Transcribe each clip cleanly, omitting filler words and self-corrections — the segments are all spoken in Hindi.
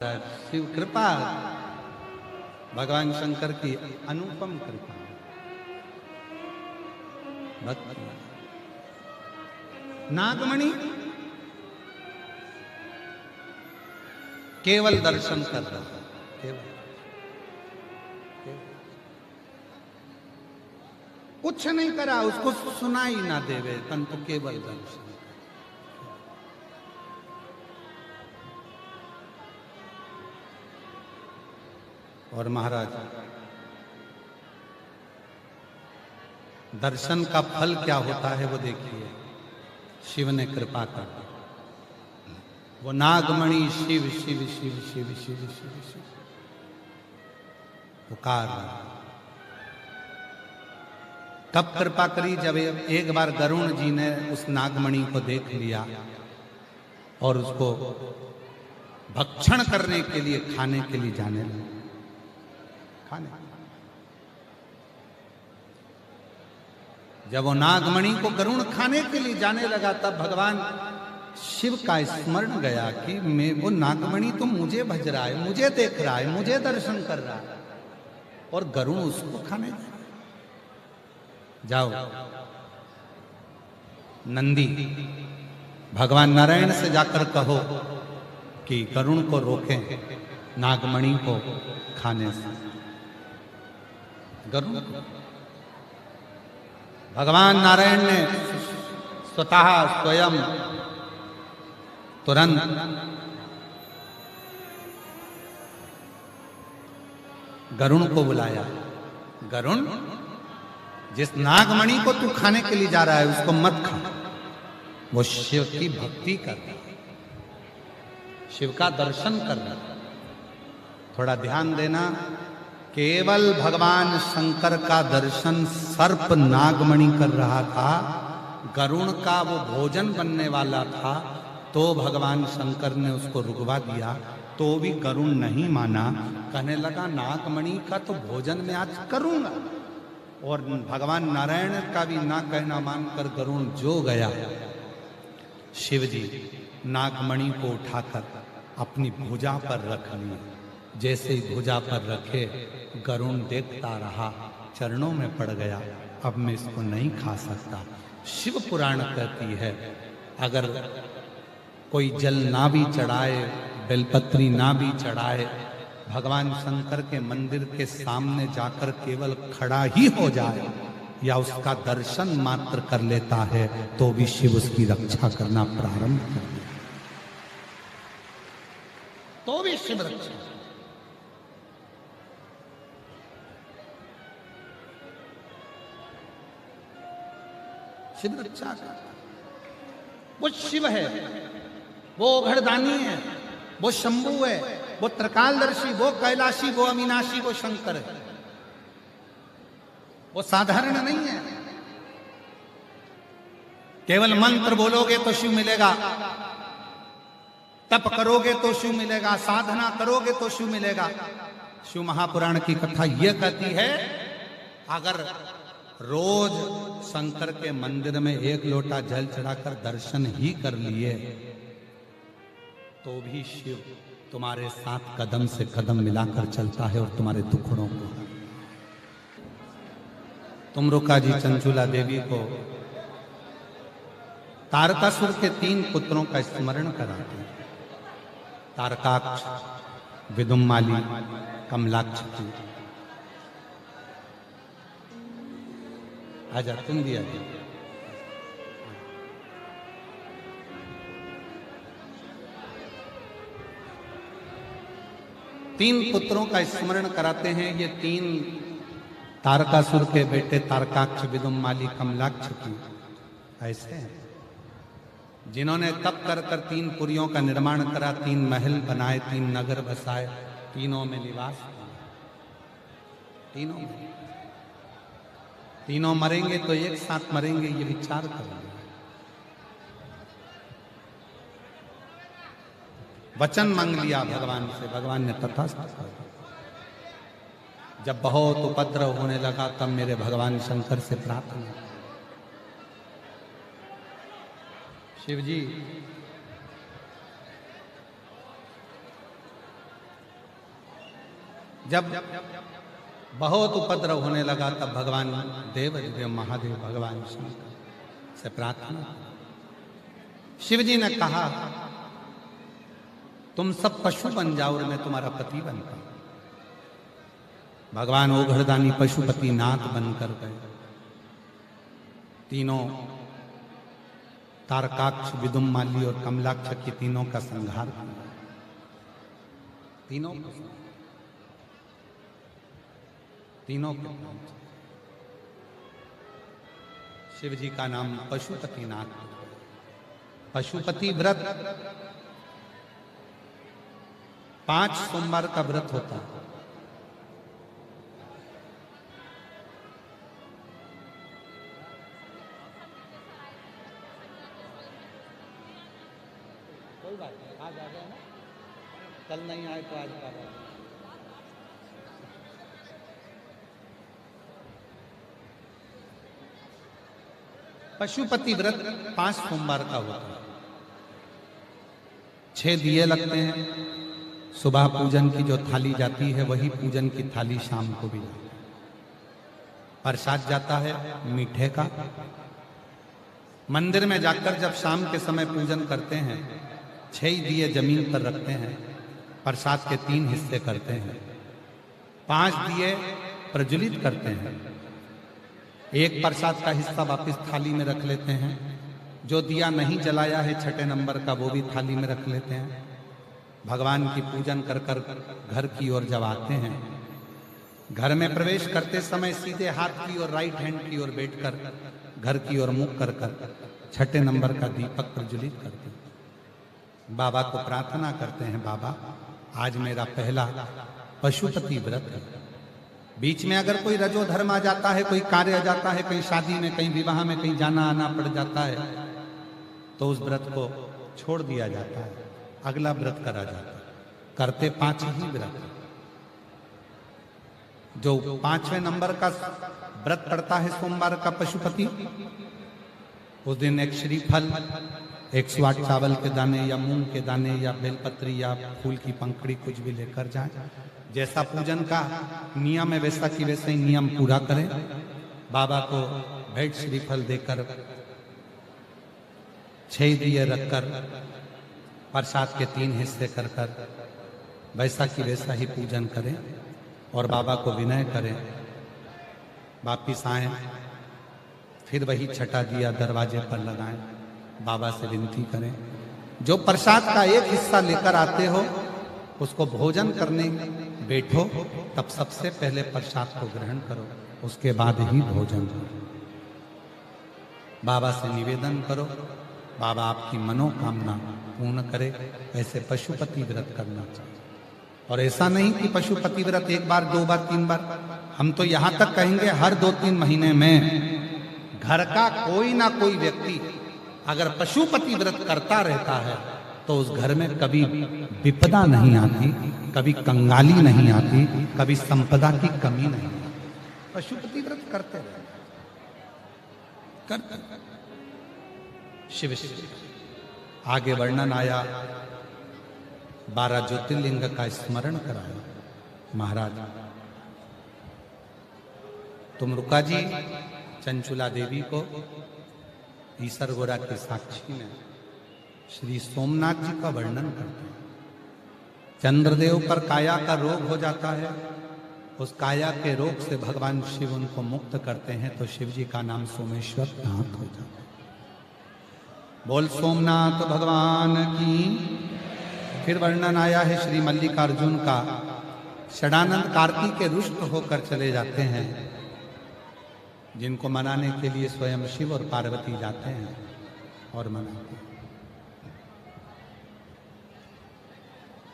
शिव कृपा, भगवान शंकर की अनुपम कृपा, भक्ति। नागमणि केवल दर्शन कर रहा, केवल कुछ नहीं करा, उसको सुनाई ना देवे, परंतु केवल दर्शन। और महाराज, दर्शन का फल क्या होता है वो देखिए। शिव ने कृपा कर दी, वो नागमणि शिव शिव शिव शिव शिव शिव शिव पुकार रहा। कब कृपा करी? जब एक बार गरुण जी ने उस नागमणि को देख लिया और उसको भक्षण करने के लिए, खाने के लिए जाने लगे। जब वो नागमणि को गरुण खाने के लिए जाने लगा, तब भगवान शिव का स्मरण गया कि मैं, वो नागमणि तो मुझे भज रहा है, मुझे देख रहा है, मुझे दर्शन कर रहा है, और गरुण उसको खाने जाओ। नंदी, भगवान नारायण से जाकर कहो कि गरुण को रोकें नागमणि को खाने से। गरुण, भगवान नारायण ने स्वतः स्वयं तुरंत गरुण को बुलाया। गरुण, जिस नागमणि को तू खाने के लिए जा रहा है उसको मत खा, वो शिव की भक्ति कर रहा है, शिव का दर्शन कर रहा है। थोड़ा ध्यान देना, केवल भगवान शंकर का दर्शन सर्प नागमणि कर रहा था, गरुण का वो भोजन बनने वाला था, तो भगवान शंकर ने उसको रुकवा दिया, तो भी गरुण नहीं माना। कहने लगा नागमणि का तो भोजन मैं आज करूंगा। और भगवान नारायण का भी ना कहना मानकर गरुण जो गया, शिवजी नागमणि को उठाकर अपनी भुजा पर रख लिया। जैसे ही भुजा पर रखे, गरुण देखता रहा, चरणों में पड़ गया, अब मैं इसको नहीं खा सकता। शिव पुराण कहती है, अगर कोई जल ना भी चढ़ाए, बेलपत्री ना भी चढ़ाए, भगवान शंकर के मंदिर के सामने जाकर केवल खड़ा ही हो जाए या उसका दर्शन मात्र कर लेता है, तो भी शिव उसकी रक्षा करना प्रारंभ कर दिया, तो भी शिव रक्षा। शिव रक्षा का वो शिव है, वो घड़दानी है, वो शंभु है, वो त्रिकालदर्शी, वो कैलाशी, वो अविनाशी, वो शंकर है। वो साधारण नहीं है। केवल मंत्र बोलोगे तो शिव मिलेगा, तप करोगे तो शिव मिलेगा, साधना करोगे तो शिव मिलेगा। शिव महापुराण की कथा यह कहती है, अगर रोज शंकर के मंदिर में एक लोटा जल चढ़ाकर दर्शन ही कर लिए, तो भी शिव तुम्हारे साथ कदम से कदम मिलाकर चलता है और तुम्हारे दुखड़ों को। तुम रुका जी चंचुला देवी को तारकासुर के 3 पुत्रों का स्मरण कराते हैं। तारकाक्ष, विदुम्माली, कमलाक्ष की। आजा, तुम भी आजा। तीन पुत्रों का स्मरण कराते हैं। ये 3 तारकासुर के बेटे तारकाक्ष, विदुम्माली, कमलाक्ष की ऐसे हैं, जिन्होंने तप कर कर 3 पुरियों का निर्माण करा, 3 महल बनाए, 3 नगर बसाए, तीनों में निवास किया। तीनों में, तीनों मरेंगे तो एक साथ मरेंगे, ये विचार करेंगे। वचन मांग लिया भगवान से, भगवान ने तथास्तु कर दिया। जब बहुत उपद्रव होने लगा, तब मेरे भगवान शंकर से प्रार्थना, शिव जी जब बहुत उपद्रव होने लगा तब भगवान देव महादेव भगवान शिव से प्रार्थना, शिव जी ने कहा तुम सब पशु बन जाओ और मैं तुम्हारा पति बनता हूं। भगवान ओघड़दानी पशुपति नाथ बनकर गए। तीनों तारकाक्ष, विदुम्माली और कमलाक्ष की तीनों का संहार किया। तीनों के शिव जी का नाम पशुपति नाथ। पशुपति व्रत 5 सोमवार का व्रत होता है। कोई बात नहीं, आज आ गए ना, कल नहीं आए तो आज आ गए। पशुपति व्रत 5 सोमवार का होता है। 6 दिए लगते हैं। सुबह पूजन की जो थाली जाती है वही पूजन की थाली शाम को भी जाती है। प्रसाद जाता है मीठे का। मंदिर में जाकर जब शाम के समय पूजन करते हैं 6 दिए जमीन पर रखते हैं। प्रसाद के 3 हिस्से करते हैं। 5 दिए प्रज्वलित करते हैं। एक प्रसाद का हिस्सा वापस थाली में रख लेते हैं। जो दिया नहीं जलाया है 6ठे नंबर का वो भी थाली में रख लेते हैं। भगवान की पूजन कर कर घर की ओर जब आते हैं, घर में प्रवेश करते समय सीधे हाथ की और राइट हैंड की ओर बैठकर घर की ओर मुख कर कर 6ठे नंबर का दीपक प्रज्वलित करते हैं। बाबा को प्रार्थना करते हैं, बाबा आज मेरा पहला पशुपति व्रत है। बीच में अगर कोई रजो धर्म आ जाता है, कोई कार्य आ जाता है, कहीं शादी में, कहीं विवाह में, कहीं जाना आना पड़ जाता है, तो उस व्रत को छोड़ दिया जाता है, अगला व्रत करा जाता है। करते 5 ही व्रत। जो 5वें नंबर का व्रत पड़ता है सोमवार का पशुपति, उस दिन एक श्रीफल, 108 चावल के दाने या मूंग के दाने या बेलपत्री या फूल की पंखड़ी कुछ भी लेकर जाए। जैसा पूजन का नियम है वैसा की वैसे ही नियम पूरा करें। बाबा को भेंट श्रीफल देकर 6 दिए रखकर प्रसाद के 3 हिस्से कर कर वैसा की वैसा ही पूजन करें और बाबा को विनय करें। वापिस आए, फिर वही 6ठा दिया दरवाजे पर लगाएं, बाबा से विनती करें। जो प्रसाद का एक हिस्सा लेकर आते हो उसको भोजन करने बैठो, तब सबसे पहले प्रसाद को ग्रहण करो, उसके बाद ही भोजन करो। बाबा से निवेदन करो, बाबा आपकी मनोकामना पूर्ण करे। ऐसे पशुपति व्रत करना चाहिए। और ऐसा नहीं कि पशुपति व्रत 1 बार 2 बार 3 बार, हम तो यहां तक कहेंगे हर 2-3 महीने में घर का कोई ना कोई व्यक्ति अगर पशुपति व्रत करता रहता है तो उस घर में कभी विपदा नहीं आती, कभी कंगाली नहीं आती, कभी संपदा की कमी नहीं आती। पशुपति व्रत करते रहे, करते। शिव आगे वर्णन आया, 12 ज्योतिर्लिंग का स्मरण कराया। महाराज तुम रुका जी चंचुला देवी को ईसर गोरा के साक्षी में श्री सोमनाथ जी का वर्णन करते हैं। चंद्रदेव पर काया का रोग हो जाता है, उस काया के रोग से भगवान शिव उनको मुक्त करते हैं, तो शिव जी का नाम सोमेश्वर नाथ हो जाता है। बोल सोमनाथ भगवान की। फिर वर्णन आया है श्री मल्लिकार्जुन का। षडानंद कार्तिक के रुष्ट होकर चले जाते हैं, जिनको मनाने के लिए स्वयं शिव और पार्वती जाते हैं और मनाते हैं।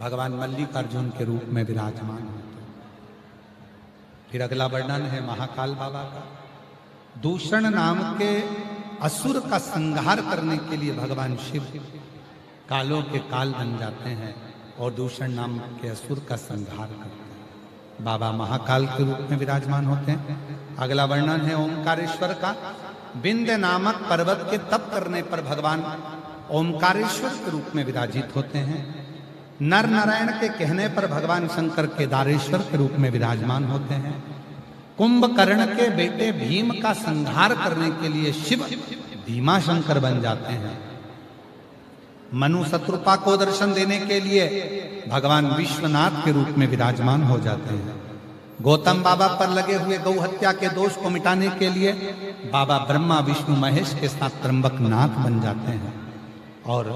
भगवान मल्लिकार्जुन के रूप में विराजमान होते हैं। फिर अगला वर्णन है महाकाल बाबा का। दूषण नाम के असुर का संहार करने के लिए भगवान शिव कालों के काल बन जाते हैं और दूषण नाम के असुर का संहार करते हैं। बाबा महाकाल के रूप में विराजमान होते हैं। अगला वर्णन है ओंकारेश्वर का। विंध्य नामक पर्वत के तप करने पर भगवान ओंकारेश्वर के रूप में विराजित होते हैं। नर नारायण के कहने पर भगवान शंकर केदारेश्वर के रूप में विराजमान होते हैं। कुंभकर्ण के बेटे भीम का संहार करने के लिए शिव भीमा शंकर बन जाते हैं। मनु शत्रुपा को दर्शन देने के लिए भगवान विश्वनाथ के रूप में विराजमान हो जाते हैं। गौतम बाबा पर लगे हुए गौ हत्या के दोष को मिटाने के लिए बाबा ब्रह्मा विष्णु महेश के साथ त्र्यंबक नाथ बन जाते हैं। और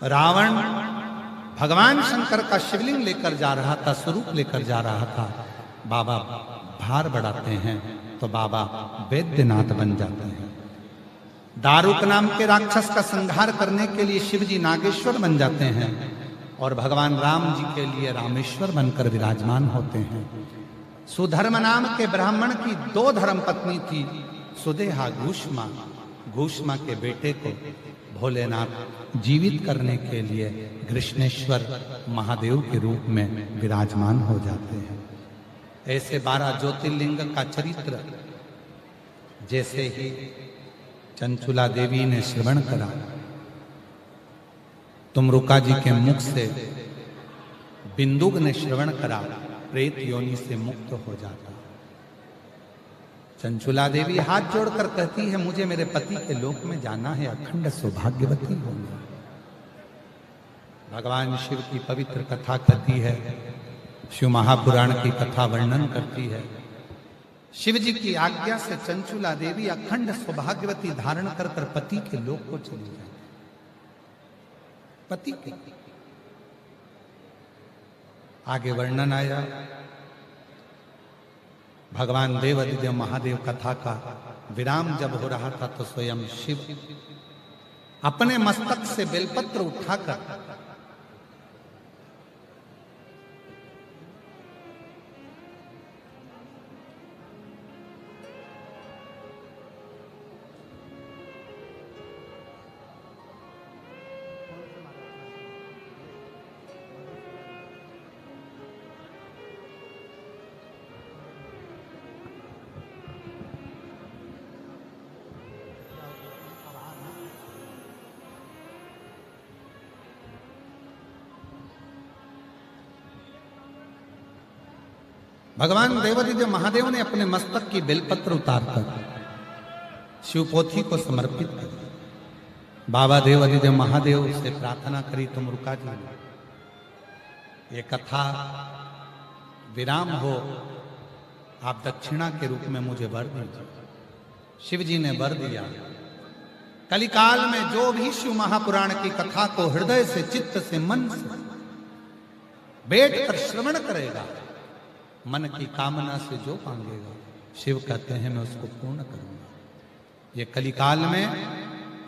रावण भगवान शंकर का शिवलिंग लेकर जा रहा था, स्वरूप लेकर जा रहा था। बाबा भार बढ़ाते हैं तो बाबा वैद्यनाथ बन जाते हैं। दारुक नाम के राक्षस का संहार करने के लिए शिवजी नागेश्वर बन जाते हैं और भगवान राम जी के लिए रामेश्वर बनकर विराजमान होते हैं। सुधर्म नाम के ब्राह्मण की 2 धर्मपत्नी थी, सुदेहा घूष्मा। घूष्मा के बेटे को भोलेनाथ जीवित करने के लिए कृष्णेश्वर महादेव के रूप में विराजमान हो जाते हैं। ऐसे 12 ज्योतिर्लिंग का चरित्र जैसे ही चंचुला देवी ने श्रवण करा, तुमरुका जी के मुख से बिंदुक ने श्रवण करा, प्रेत योनि से मुक्त हो जाता। चंचुला देवी हाथ जोड़कर कहती है, मुझे मेरे पति के लोक में जाना है, अखंड सौभाग्यवती होगी। भगवान शिव की पवित्र कथा कहती है, शिव महापुराण की कथा वर्णन करती है। शिव जी की आज्ञा से चंचुला देवी अखंड सौभाग्यवती धारण कर पति के लोक को चली जाती। पति के आगे वर्णन आया। भगवान देवादिदेव महादेव कथा का विराम जब हो रहा था तो स्वयं शिव अपने मस्तक से बेलपत्र उठाकर भगवान देवादिदेव महादेव ने अपने मस्तक की बेलपत्र उतारकर शिवपोथी को समर्पित कर बाबा देवादिदेव महादेव से प्रार्थना करी, तुमरुका जी ये कथा विराम हो, आप दक्षिणा के रूप में मुझे वर दीजिए। शिव जी ने वर दिया। कलिकाल में जो भी शिव महापुराण की कथा को हृदय से, चित्त से, मन से बैठकर श्रवण करेगा, मन की कामना से जो मांगेगा, शिव कहते हैं मैं उसको पूर्ण करूंगा। ये कलिकाल में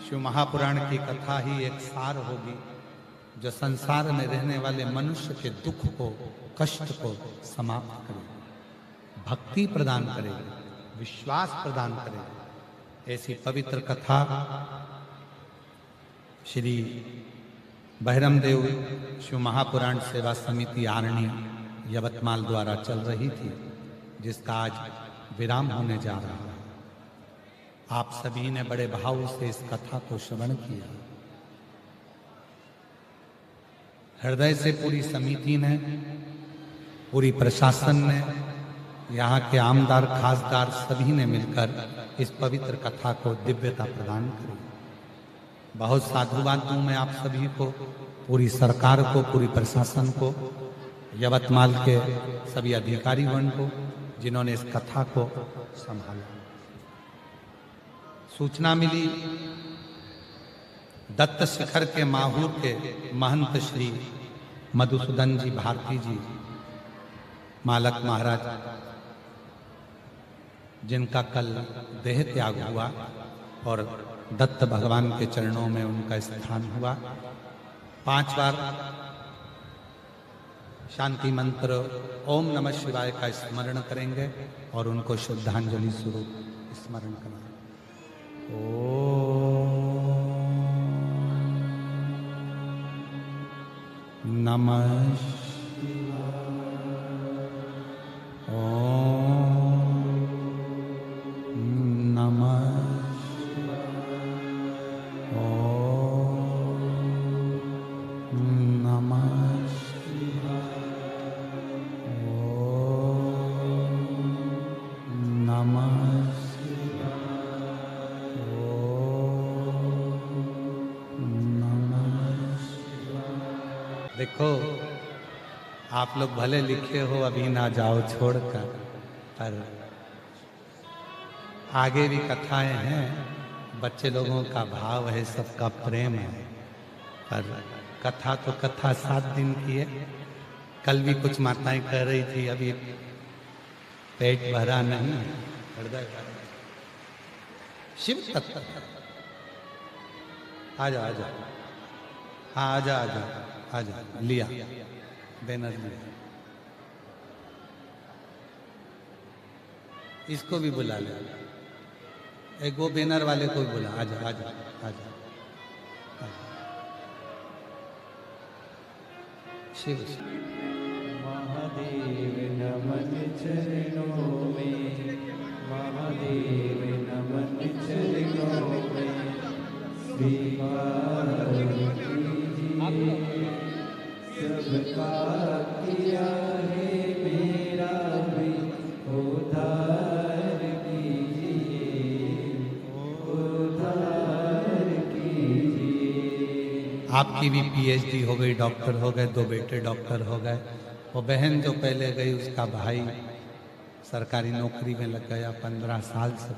शिव महापुराण की कथा ही एक सार होगी जो संसार में रहने वाले मनुष्य के दुख को, कष्ट को समाप्त करेगी, भक्ति प्रदान करेगी, विश्वास प्रदान करेगी। ऐसी पवित्र कथा श्री बहिरमदेव शिव महापुराण सेवा समिति आरणी यवतमाल द्वारा चल रही थी, जिसका आज विराम होने जा रहा है। आप सभी ने बड़े भाव से इस कथा को श्रवण किया। हृदय से पूरी समिति ने, पूरी प्रशासन ने, यहाँ के आमदार खासदार सभी ने मिलकर इस पवित्र कथा को दिव्यता प्रदान करी। बहुत साधुवाद दूं मैं आप सभी को, पूरी सरकार को, पूरी प्रशासन को, यवतमाल के सभी अधिकारीगण को, जिन्होंने इस कथा को संभाला। सूचना मिली दत्त शिखर के माहूर के महंत श्री मधुसूदन जी भारती जी मालक महाराज, जिनका कल देह त्याग हुआ और दत्त भगवान के चरणों में उनका स्थान हुआ। 5 बार शांति मंत्र ओम नमः शिवाय का स्मरण करेंगे और उनको श्रद्धांजलि स्वरूप स्मरण करेंगे। ओम नमः शिवाय। ओम नमः शिवाय। ओम देखो, आप लोग भले लिखे हो अभी ना जाओ छोड़कर, पर आगे भी कथाएं हैं। बच्चे लोगों का भाव है, सबका प्रेम है, पर कथा तो कथा 7 दिन की है। कल भी कुछ माताएं कह रही थी अभी पेट भरा नहीं, हृदय भरा। शिव तत्व आजा आजा, हाँ आजा आजा आजा, लिया बैनर लिया। इसको भी बुला ले, एक वो बैनर वाले को भी बुला। आजा आजा आजा, शिव महादेव नमन चरणों में, महादेव नमन चरणों में, स्वीकार कीजिए सबका किया है मेरा भी उद्धार कीजिए, उद्धार कीजिए। आपकी भी पीएचडी हो गई, डॉक्टर हो गए, 2 बेटे डॉक्टर हो गए। वो बहन जो पहले गई उसका भाई सरकारी नौकरी में लग गया, 15 साल से